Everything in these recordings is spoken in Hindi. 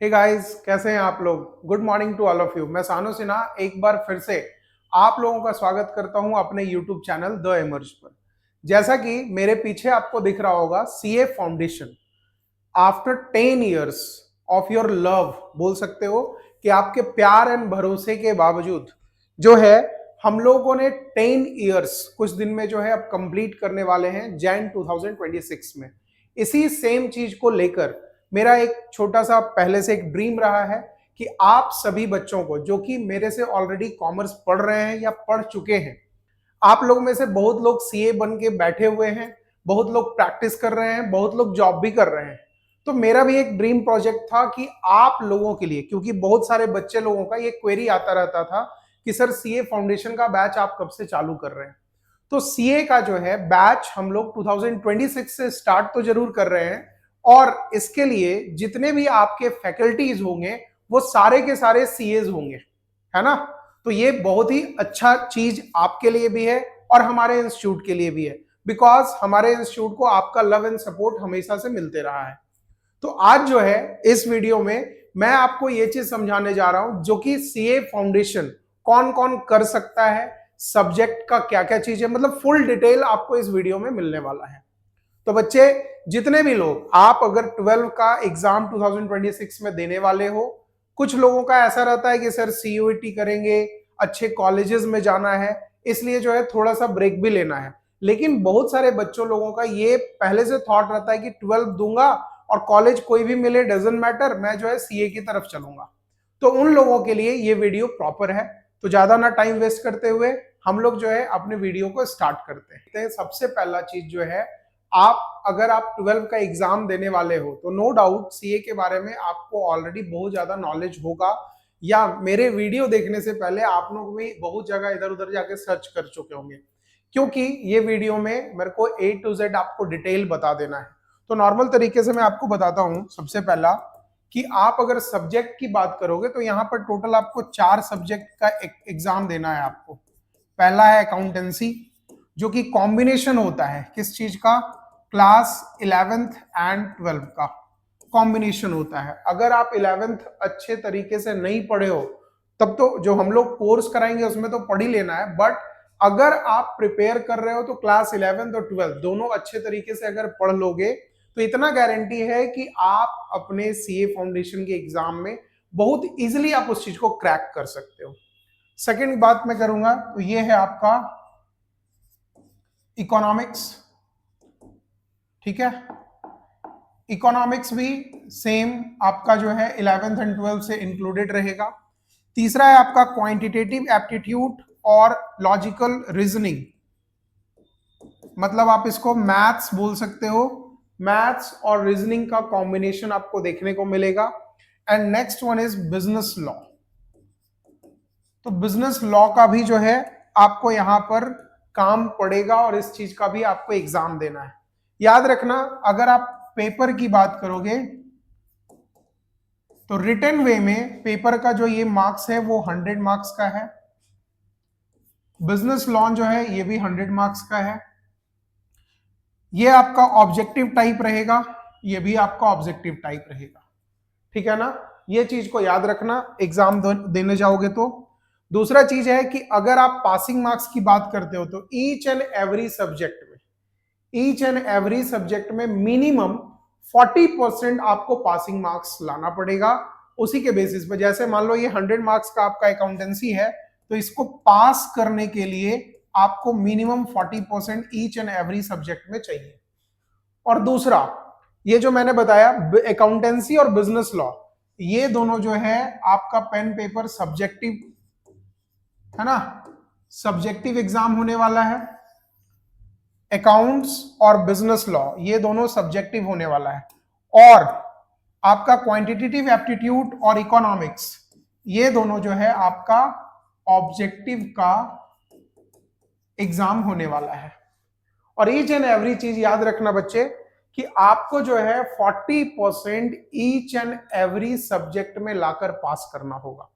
हे गाइस, कैसे हैं आप लोग। Good morning to all of you. मैं सानू सिन्हा एक बार फिर से आप लोगों का स्वागत करता हूं अपने यूट्यूब चैनल द इमर्ज पर। जैसा कि मेरे पीछे आपको दिख रहा होगा, CA foundation after 10 years of your love, बोल सकते हो कि आपके प्यार एंड भरोसे के बावजूद जो है हम लोगों ने 10 इयर्स कुछ दिन में जो है अब कंप्लीट करने वाले हैं जैन 2026 में। इसी सेम चीज को लेकर मेरा एक छोटा सा पहले से एक ड्रीम रहा है कि आप सभी बच्चों को जो कि मेरे से ऑलरेडी कॉमर्स पढ़ रहे हैं या पढ़ चुके हैं, आप लोग में से बहुत लोग सीए बन के बैठे हुए हैं, बहुत लोग प्रैक्टिस कर रहे हैं, बहुत लोग जॉब भी कर रहे हैं। तो मेरा भी एक ड्रीम प्रोजेक्ट था कि आप लोगों के लिए, क्योंकि बहुत सारे बच्चे लोगों का ये क्वेरी आता रहता था कि सर सीए फाउंडेशन का बैच आप कब से चालू कर रहे हैं। तो सीए का जो है बैच हम लोग 2026 से स्टार्ट तो जरूर कर रहे हैं, और इसके लिए जितने भी आपके फैकल्टीज होंगे वो सारे के सारे सीएज होंगे, है ना। तो ये बहुत ही अच्छा चीज आपके लिए भी है और हमारे इंस्टीट्यूट के लिए भी है, बिकॉज हमारे इंस्टीट्यूट को आपका लव एंड सपोर्ट हमेशा से मिलते रहा है। तो आज जो है इस वीडियो में मैं आपको ये चीज समझाने जा रहा हूं जो कि सीए फाउंडेशन कौन कौन कर सकता है, सब्जेक्ट का क्या क्या चीज है, मतलब फुल डिटेल आपको इस वीडियो में मिलने वाला है। तो बच्चे जितने भी लोग, आप अगर 12 का एग्जाम 2026 में देने वाले हो, कुछ लोगों का ऐसा रहता है कि सर सीयूईटी करेंगे, अच्छे कॉलेजेस में जाना है, इसलिए जो है थोड़ा सा ब्रेक भी लेना है। लेकिन बहुत सारे बच्चों लोगों का ये पहले से थॉट रहता है कि 12 दूंगा और कॉलेज कोई भी मिले डजंट मैटर, मैं जो है सीए की तरफ चलूंगा। तो उन लोगों के लिए ये वीडियो प्रॉपर है। तो ज्यादा ना टाइम वेस्ट करते हुए हम लोग जो है अपने वीडियो को स्टार्ट करते हैं। सबसे पहला चीज जो है, आप अगर आप 12 का एग्जाम देने वाले हो तो नो डाउट सीए के बारे में आपको ऑलरेडी बहुत ज्यादा नॉलेज होगा, या मेरे वीडियो देखने से पहले आप लोग भी बहुत जगह इधर उधर जाके सर्च कर चुके होंगे, क्योंकि ये वीडियो में मेरे को ए टू जेड आपको डिटेल बता देना है। तो नॉर्मल तरीके से मैं आपको बताता हूं। सबसे पहला कि आप अगर सब्जेक्ट की बात करोगे तो यहाँ पर टोटल आपको 4 सब्जेक्ट का एग्जाम देना है आपको। पहला है अकाउंटेंसी, जो कि कॉम्बिनेशन होता है किस चीज का, क्लास 11th एंड 12 का कॉम्बिनेशन होता है। अगर आप 11th अच्छे तरीके से नहीं पढ़े हो तब तो जो हम लोग कोर्स कराएंगे उसमें तो पढ़ ही लेना है, बट अगर आप प्रिपेयर कर रहे हो तो क्लास 11th और 12 दोनों अच्छे तरीके से अगर पढ़ लोगे तो इतना गारंटी है कि आप अपने सीए फाउंडेशन के एग्जाम में बहुत इजीली आप उस चीज को क्रैक कर सकते हो। सेकंड बात मैं करूंगा तो ये है आपका इकोनॉमिक्स। ठीक है, इकोनॉमिक्स भी सेम आपका जो है 11th एंड 12 से इंक्लूडेड रहेगा। तीसरा है आपका क्वांटिटेटिव एप्टीट्यूड और लॉजिकल रीजनिंग, मतलब आप इसको मैथ्स बोल सकते हो। मैथ्स और रीजनिंग का कॉम्बिनेशन आपको देखने को मिलेगा। And next one is business law. तो बिजनेस लॉ का भी जो है आपको यहां पर काम पड़ेगा और इस चीज का भी आपको एग्जाम देना है। याद रखना, अगर आप पेपर की बात करोगे तो रिटन वे में पेपर का जो ये मार्क्स है वो 100 मार्क्स का है। बिजनेस लॉ जो है ये भी 100 मार्क्स का है। ये आपका ऑब्जेक्टिव टाइप रहेगा, ये भी आपका ऑब्जेक्टिव टाइप रहेगा। ठीक है ना, ये चीज को याद रखना एग्जाम देने जाओगे तो। दूसरा चीज है कि अगर आप पासिंग मार्क्स की बात करते हो तो ईच एंड एवरी सब्जेक्ट में मिनिमम 40% आपको पासिंग मार्क्स लाना पड़ेगा। उसी के बेसिस पे, जैसे मान लो ये 100 मार्क्स का आपका अकाउंटेंसी है तो इसको पास करने के लिए आपको minimum 40% each and every subject में चाहिए। और दूसरा, ये जो मैंने बताया अकाउंटेंसी और बिजनेस लॉ, ये दोनों जो है आपका पेन पेपर सब्जेक्टिव है ना, सब्जेक्टिव एग्जाम होने वाला है। अकाउंट्स और बिजनेस लॉ ये दोनों सब्जेक्टिव होने वाला है। और आपका क्वांटिटेटिव एप्टीट्यूड और इकोनॉमिक्स ये दोनों जो है आपका ऑब्जेक्टिव का एग्जाम होने वाला है। और ईच एंड एवरी चीज याद रखना बच्चे कि आपको जो है 40% ईच एंड एवरी सब्जेक्ट में लाकर पास करना होगा।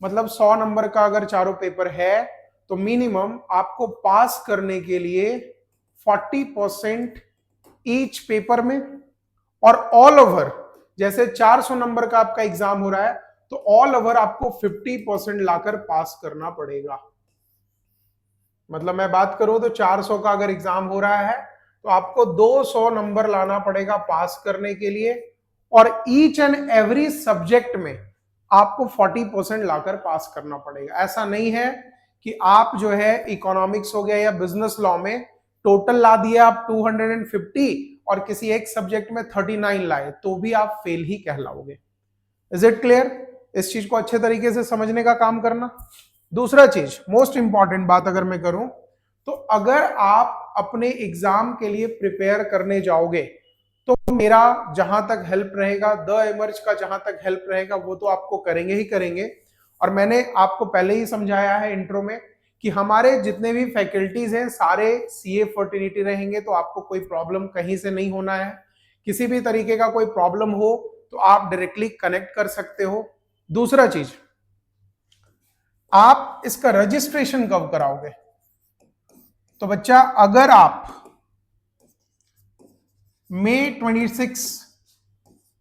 मतलब 100 नंबर का अगर चारों पेपर है तो मिनिमम आपको पास करने के लिए 40% ईच पेपर में, और ऑल ओवर जैसे 400 नंबर का आपका एग्जाम हो रहा है तो ऑल ओवर आपको 50% लाकर पास करना पड़ेगा। मतलब मैं बात करूं तो 400 का अगर एग्जाम हो रहा है तो आपको 200 नंबर लाना पड़ेगा पास करने के लिए, और ईच एंड एवरी सब्जेक्ट में आपको 40% लाकर पास करना पड़ेगा। ऐसा नहीं है कि आप जो है इकोनॉमिक्स हो गया या बिजनेस लॉ में टोटल ला दिया आप 250 और किसी एक सब्जेक्ट में 39 लाए तो भी आप फेल ही कहलाओगे। Is it clear? इस चीज को अच्छे तरीके से समझने का काम करना। दूसरा चीज, मोस्ट इंपॉर्टेंट बात अगर मैं करूं तो अगर आप अपने एग्जाम के लिए प्रिपेयर करने जाओगे तो मेरा जहां तक हेल्प रहेगा, द एमर्ज का जहां तक हेल्प रहेगा वो तो आपको करेंगे ही करेंगे। और मैंने आपको पहले ही समझाया है इंट्रो में कि हमारे जितने भी फैकल्टीज हैं सारे सीए फर्टिलिटी रहेंगे, तो आपको कोई प्रॉब्लम कहीं से नहीं होना है। किसी भी तरीके का कोई प्रॉब्लम हो तो आप डायरेक्टली कनेक्ट कर सकते हो। दूसरा चीज, आप इसका रजिस्ट्रेशन कब कराओगे? तो बच्चा अगर आप मई 26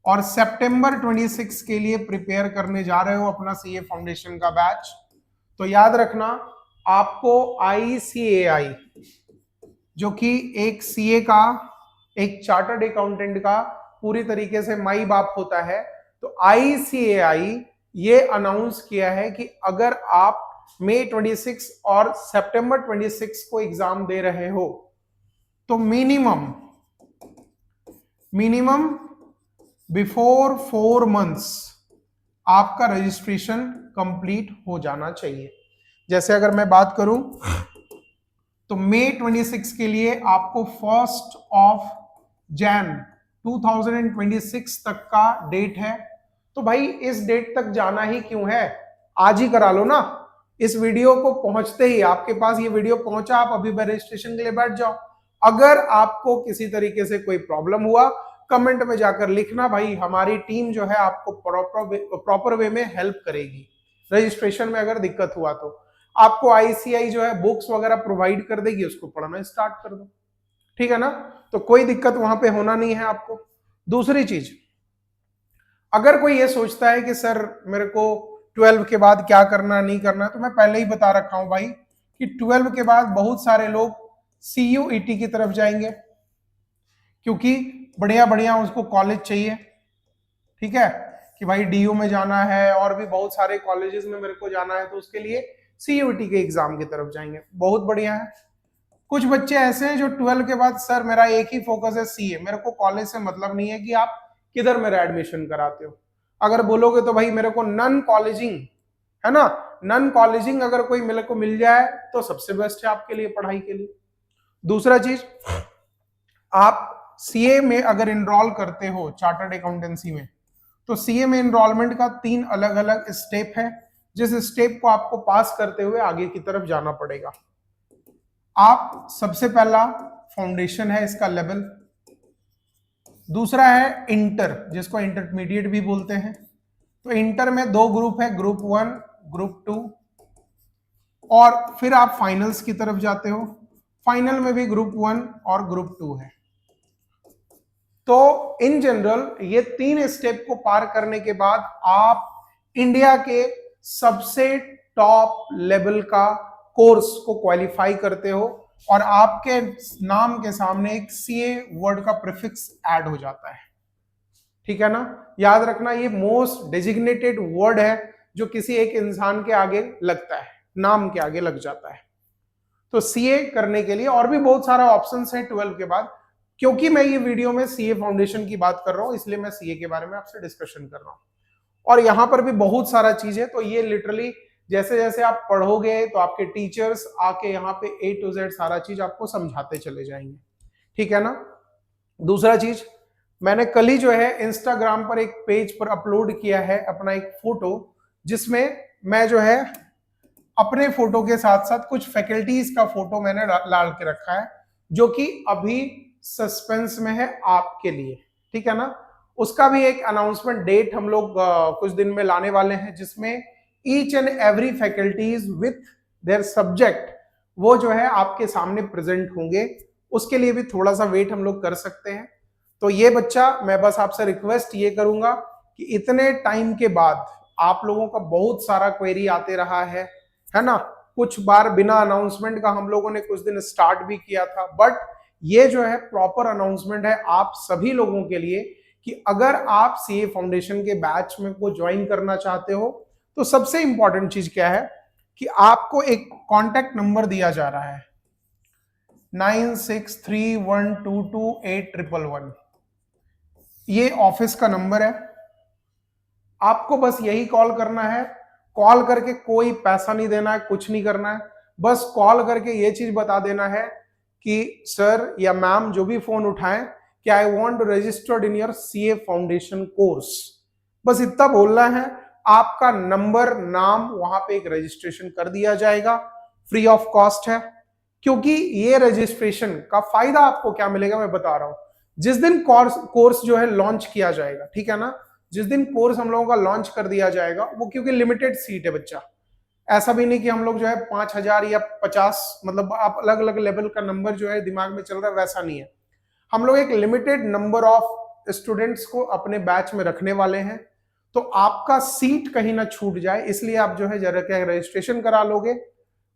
और सितंबर 26 के लिए प्रिपेयर करने जा रहे हो अपना सीए फाउंडेशन का बैच, तो याद रखना आपको ICAI जो कि एक सीए का, एक चार्टर्ड अकाउंटेंट का पूरी तरीके से माई बाप होता है, तो ICAI ये अनाउंस किया है कि अगर आप मई 26 और सितंबर 26 को एग्जाम दे रहे हो तो मिनिमम बिफोर 4 मंथ्स आपका रजिस्ट्रेशन कंप्लीट हो जाना चाहिए। जैसे अगर मैं बात करूं तो मई 26 के लिए आपको 1 जनवरी 2026 तक का डेट है। तो भाई इस डेट तक जाना ही क्यों है, आज ही करा लो ना। इस वीडियो को पहुंचते ही आपके पास ये वीडियो पहुंचा, आप अभी रजिस्ट्रेशन के लिए बैठ जाओ। अगर आपको किसी तरीके से कोई प्रॉब्लम हुआ कमेंट में जाकर लिखना, भाई हमारी टीम जो है आपको प्रॉपर वे में हेल्प करेगी। रजिस्ट्रेशन में अगर दिक्कत हुआ तो आपको ICAI जो है बुक्स वगैरह प्रोवाइड कर देगी, उसको पढ़ना स्टार्ट कर दो, ठीक है ना। तो कोई दिक्कत वहां पे होना नहीं है आपको। दूसरी चीज, अगर कोई ये सोचता है कि सर मेरे को 12 के बाद क्या करना नहीं करना, तो मैं पहले ही बता रखा हूं भाई कि 12 के बाद बहुत सारे लोग CUET की तरफ जाएंगे क्योंकि बढ़िया बढ़िया उसको कॉलेज चाहिए, ठीक है, कि भाई DU में जाना है और भी बहुत सारे कॉलेजेस में मेरे को जाना है, तो उसके लिए CUET के एग्जाम की तरफ जाएंगे, बहुत बढ़िया है। कुछ बच्चे ऐसे हैं जो 12 के बाद सर मेरा एक ही फोकस है CA, मेरे को कॉलेज से मतलब नहीं है कि आप किधर मेरा एडमिशन कराते हो। अगर बोलोगे तो भाई मेरे को नॉन कॉलेजिंग है ना, नॉन कॉलेजिंग अगर कोई मेरे को मिल जाए तो सबसे बेस्ट है आपके लिए पढ़ाई के लिए। दूसरा चीज, आप CA में अगर इनरोल करते हो चार्टर्ड अकाउंटेंसी में, तो CA में इनरोलमेंट का 3 अलग अलग स्टेप है, जिस स्टेप को आपको पास करते हुए आगे की तरफ जाना पड़ेगा। आप सबसे पहला फाउंडेशन है इसका लेवल, दूसरा है इंटर जिसको इंटरमीडिएट भी बोलते हैं। तो इंटर में 2 ग्रुप है, ग्रुप 1 ग्रुप 2, और फिर आप फाइनल्स की तरफ जाते हो, फाइनल में भी ग्रुप 1 और ग्रुप 2 है। तो इन जनरल ये 3 स्टेप को पार करने के बाद आप इंडिया के सबसे टॉप लेवल का कोर्स को क्वालिफाई करते हो और आपके नाम के सामने एक CA वर्ड का प्रीफिक्स ऐड हो जाता है, ठीक है ना। याद रखना ये मोस्ट डेजिग्नेटेड वर्ड है जो किसी एक इंसान के आगे लगता है, नाम के आगे लग जाता है। तो CA करने के लिए और भी बहुत सारा ऑप्शंस है 12 के बाद, क्योंकि मैं ये वीडियो में CA फाउंडेशन की बात कर रहा हूं इसलिए मैं CA के बारे में आपसे डिस्कशन कर रहा हूं। और यहां पर भी बहुत सारा चीज है, तो ये लिटरली जैसे जैसे आप पढ़ोगे तो आपके टीचर्स आके यहाँ पे A to Z सारा चीज आपको समझाते चले जाएंगे, ठीक है ना। दूसरा चीज, मैंने कल ही जो है इंस्टाग्राम पर एक पेज पर अपलोड किया है अपना एक फोटो, जिसमें मैं जो है अपने फोटो के साथ साथ कुछ फैकल्टीज का फोटो मैंने डाल के रखा है, जो कि अभी सस्पेंस में है आपके लिए, ठीक है ना। उसका भी एक अनाउंसमेंट डेट हम लोग कुछ दिन में लाने वाले हैं, जिसमें each and every faculties with their subject वो जो है आपके सामने प्रेजेंट होंगे। उसके लिए भी थोड़ा सा वेट हम लोग कर सकते हैं। तो ये बच्चा, मैं बस आपसे रिक्वेस्ट ये करूंगा कि इतने टाइम के बाद आप लोगों का बहुत सारा क्वेरी आते रहा है ना। कुछ बार बिना अनाउंसमेंट का हम लोगों ने कुछ दिन स्टार्ट भी किया था, बट ये जो है प्रॉपर अनाउंसमेंट है आप सभी लोगों के लिए कि अगर आप सीए फाउंडेशन के बैच में को ज्वाइन करना चाहते हो तो सबसे इंपॉर्टेंट चीज क्या है कि आपको एक कॉन्टैक्ट नंबर दिया जा रहा है 9631228111। ये ऑफिस का नंबर है, आपको बस यही कॉल करना है। कॉल करके कोई पैसा नहीं देना है, कुछ नहीं करना है, बस कॉल करके ये चीज बता देना है कि सर या मैम जो भी फोन उठाएं कि I want to registered in your CA foundation course, बस इतना बोलना है। आपका नंबर, नाम वहां पे एक रजिस्ट्रेशन कर दिया जाएगा, फ्री ऑफ कॉस्ट है। क्योंकि ये रजिस्ट्रेशन का फायदा आपको क्या मिलेगा मैं बता रहा हूं। जिस दिन कोर्स जो है लॉन्च किया जाएगा, ठीक है ना, जिस दिन कोर्स हम लोगों का लॉन्च कर दिया जाएगा, वो क्योंकि लिमिटेड सीट है बच्चा, ऐसा भी नहीं कि हम लोग जो है 5,000 या 50, मतलब आप अलग अलग लेवल का नंबर जो है दिमाग में चल रहा है, वैसा नहीं है। हम लोग एक लिमिटेड नंबर ऑफ स्टूडेंट्स को अपने बैच में रखने वाले हैं, तो आपका सीट कहीं ना छूट जाए इसलिए आप जो है जरा क्या रजिस्ट्रेशन करा लोगे।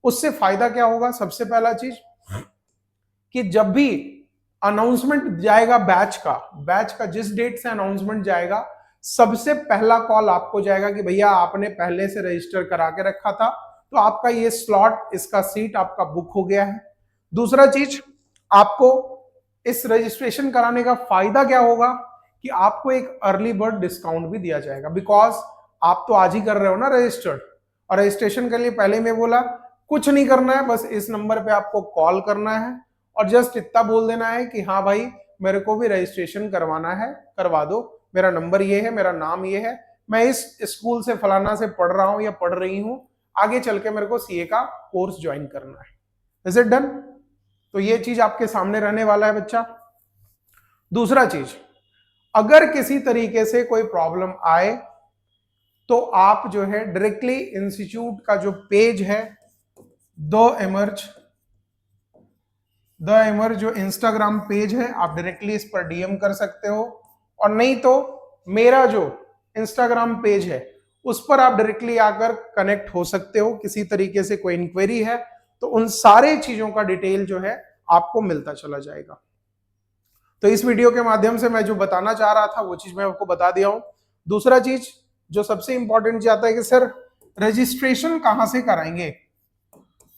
उससे फायदा क्या होगा, सबसे पहला चीज कि जब भी अनाउंसमेंट जाएगा बैच का जिस डेट से अनाउंसमेंट जाएगा, सबसे पहला कॉल आपको जाएगा कि भैया आपने पहले से रजिस्टर करा के रखा था, तो आपका ये स्लॉट, इसका सीट आपका बुक हो गया है। दूसरा चीज, आपको इस रजिस्ट्रेशन कराने का फायदा क्या होगा कि आपको एक अर्ली बर्ड डिस्काउंट भी दिया जाएगा, बिकॉज आप तो आज ही कर रहे हो ना रजिस्टर्ड। और रजिस्ट्रेशन के लिए पहले मैं बोला कुछ नहीं करना है, बस इस नंबर पे आपको कॉल करना है और जस्ट इतना बोल देना है कि हाँ भाई मेरे को भी रजिस्ट्रेशन करवाना है, करवा दो, मेरा नंबर ये है, मेरा नाम ये है, मैं इस स्कूल से फलाना से पढ़ रहा हूं या पढ़ रही हूं, आगे चल के मेरे को सीए का कोर्स ज्वाइन करना है। Is it done? तो ये चीज आपके सामने रहने वाला है बच्चा। दूसरा चीज, अगर किसी तरीके से कोई प्रॉब्लम आए तो आप जो है डायरेक्टली इंस्टीट्यूट का जो पेज है द एमर्ज जो इंस्टाग्राम पेज है, आप डायरेक्टली इस पर डीएम कर सकते हो, और नहीं तो मेरा जो इंस्टाग्राम पेज है उस पर आप डायरेक्टली आकर कनेक्ट हो सकते हो। किसी तरीके से कोई इंक्वायरी है तो उन सारे चीजों का डिटेल जो है आपको मिलता चला जाएगा। तो इस वीडियो के माध्यम से मैं जो बताना चाह रहा था वो चीज मैं आपको बता दिया हूं। दूसरा चीज जो सबसे इंपॉर्टेंट जाता है कि सर रजिस्ट्रेशन कहां से कराएंगे,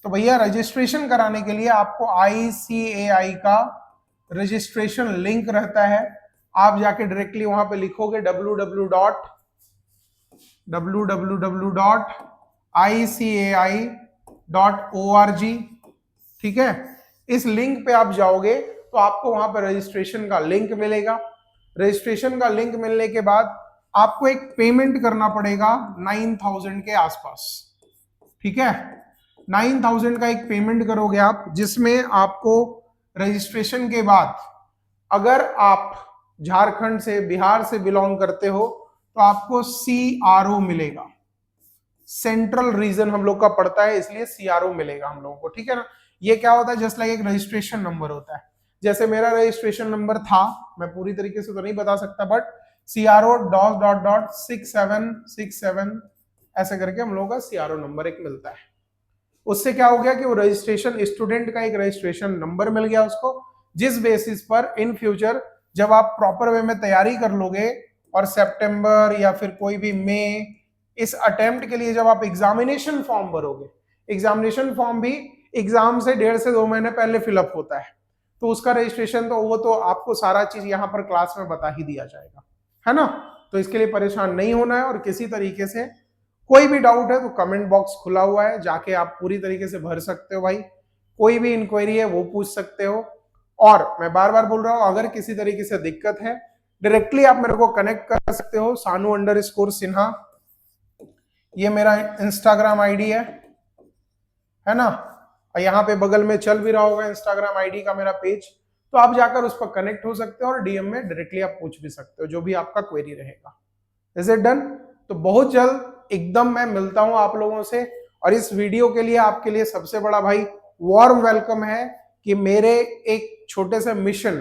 तो भैया रजिस्ट्रेशन कराने के लिए आपको ICAI का रजिस्ट्रेशन लिंक रहता है, आप जाके डायरेक्टली वहां पे लिखोगे www.icai.org, ठीक है। इस लिंक पे आप जाओगे तो आपको वहां पे रजिस्ट्रेशन का लिंक मिलेगा। रजिस्ट्रेशन का लिंक मिलने के बाद आपको एक पेमेंट करना पड़ेगा 9,000 के आसपास, ठीक है। 9,000 का एक पेमेंट करोगे आप, जिसमें आपको रजिस्ट्रेशन के बाद अगर आप झारखंड से, बिहार से बिलोंग करते हो तो आपको CRO मिलेगा। सेंट्रल रीजन हम लोग का पड़ता है इसलिए CRO मिलेगा हम लोगों को, ठीक है ना। ये क्या होता है, जस्ट लाइक एक रजिस्ट्रेशन नंबर होता है। जैसे मेरा रजिस्ट्रेशन नंबर था, मैं पूरी तरीके से तो नहीं बता सकता, बट CRO.6767 ऐसे करके हम लोगों का CRO नंबर एक मिलता है। उससे क्या हो गया कि वो रजिस्ट्रेशन, स्टूडेंट का एक रजिस्ट्रेशन नंबर मिल गया उसको, जिस बेसिस पर इन फ्यूचर जब आप प्रॉपर वे में तैयारी कर लोगे और सितंबर या फिर कोई भी मई, इस अटेम्प्ट के लिए जब आप एग्जामिनेशन फॉर्म भरोगे, एग्जामिनेशन फॉर्म भी एग्जाम से 1.5 से 2 महीने पहले फिलअप होता है, तो उसका रजिस्ट्रेशन तो वो तो आपको सारा चीज यहाँ पर क्लास में बता ही दिया जाएगा, है ना। तो इसके लिए परेशान नहीं होना है, और किसी तरीके से कोई भी डाउट है तो कमेंट बॉक्स खुला हुआ है, जाके आप पूरी तरीके से भर सकते हो भाई। कोई भी इंक्वायरी है वो पूछ सकते हो, और मैं बार बार बोल रहा हूं अगर किसी तरीके से दिक्कत है डायरेक्टली आप मेरे को कनेक्ट कर सकते हो। सानू_सिन्हा ये मेरा इंस्टाग्राम आईडी है ना, और यहाँ पे बगल में चल भी रहा होगा इंस्टाग्राम आईडी का मेरा पेज, तो आप जाकर उस पर कनेक्ट हो सकते हो और डीएम में डायरेक्टली आप पूछ भी सकते हो जो भी आपका क्वेरी रहेगा। Is it done? तो बहुत जल्द एकदम मैं मिलता हूं आप लोगों से, और इस वीडियो के लिए आपके लिए सबसे बड़ा भाई वार्म वेलकम है कि मेरे एक छोटे से मिशन,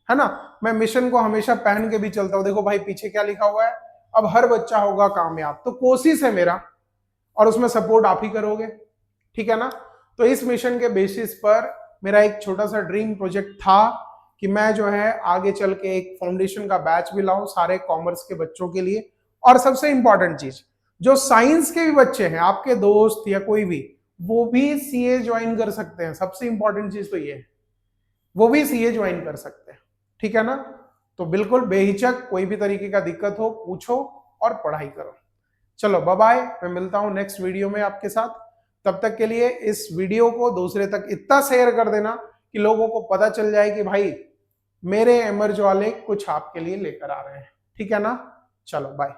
है ना, मैं मिशन को हमेशा पहन के भी चलता हूं। देखो भाई पीछे क्या लिखा हुआ है, अब हर बच्चा होगा कामयाब। तो कोशिश है मेरा, और उसमें सपोर्ट आप ही करोगे, ठीक है ना। तो इस मिशन के बेसिस पर मेरा एक छोटा सा ड्रीम प्रोजेक्ट था कि मैं जो है आगे चल के एक फाउंडेशन का बैच भी लाऊं सारे कॉमर्स के बच्चों के लिए। और सबसे इंपॉर्टेंट चीज, जो साइंस के भी बच्चे हैं, आपके दोस्त या कोई भी, वो भी सीए ज्वाइन कर सकते हैं। सबसे इंपॉर्टेंट चीज तो ये है, वो भी सीए ज्वाइन कर सकते हैं, ठीक है ना। तो बिल्कुल बेहिचक, कोई भी तरीके का दिक्कत हो पूछो और पढ़ाई करो। चलो बाय बाय, मैं मिलता हूं नेक्स्ट वीडियो में आपके साथ। तब तक के लिए इस वीडियो को दूसरे तक इतना शेयर कर देना कि लोगों को पता चल जाए कि भाई मेरे एमर्ज वाले कुछ आपके लिए लेकर आ रहे हैं, ठीक है ना। चलो बाय।